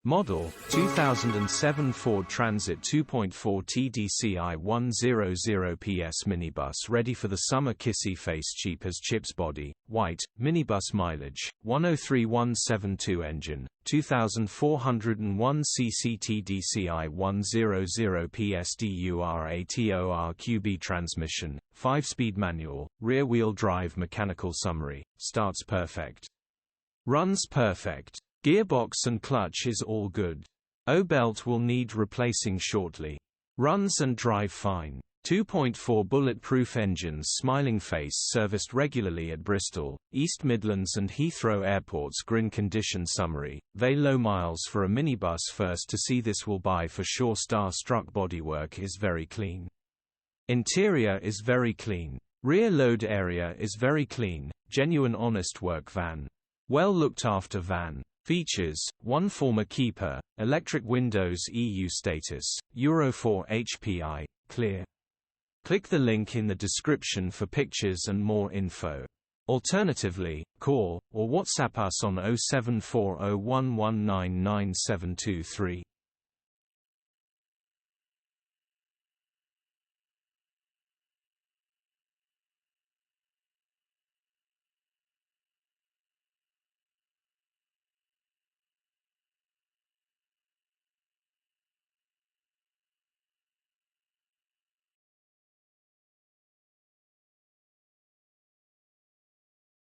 Model, 2007 Ford Transit 2.4 TDCI 100PS Minibus ready for the summer. Kissy face, cheap as chips. Body, white, minibus. Mileage, 103,172. Engine, 2401 cc. TDCI 100PS DURATORQ-B. Transmission, 5-speed manual, rear-wheel drive. Mechanical summary, starts perfect. Runs perfect. Gearbox and clutch is all good. O-belt will need replacing shortly. Runs and drive fine. 2.4 bulletproof engines. Smiling face, serviced regularly at Bristol, East Midlands and Heathrow airports. Grin condition summary, very low miles for a minibus. First to see this will buy for sure. Starstruck. Bodywork is very clean. Interior is very clean. Rear load area is very clean. Genuine honest work van. Well looked after van. Features: 1 former keeper, electric windows. EU status, Euro 4 HPI, clear. Click the link in the description for pictures and more info. Alternatively, call or WhatsApp us on 07401199723.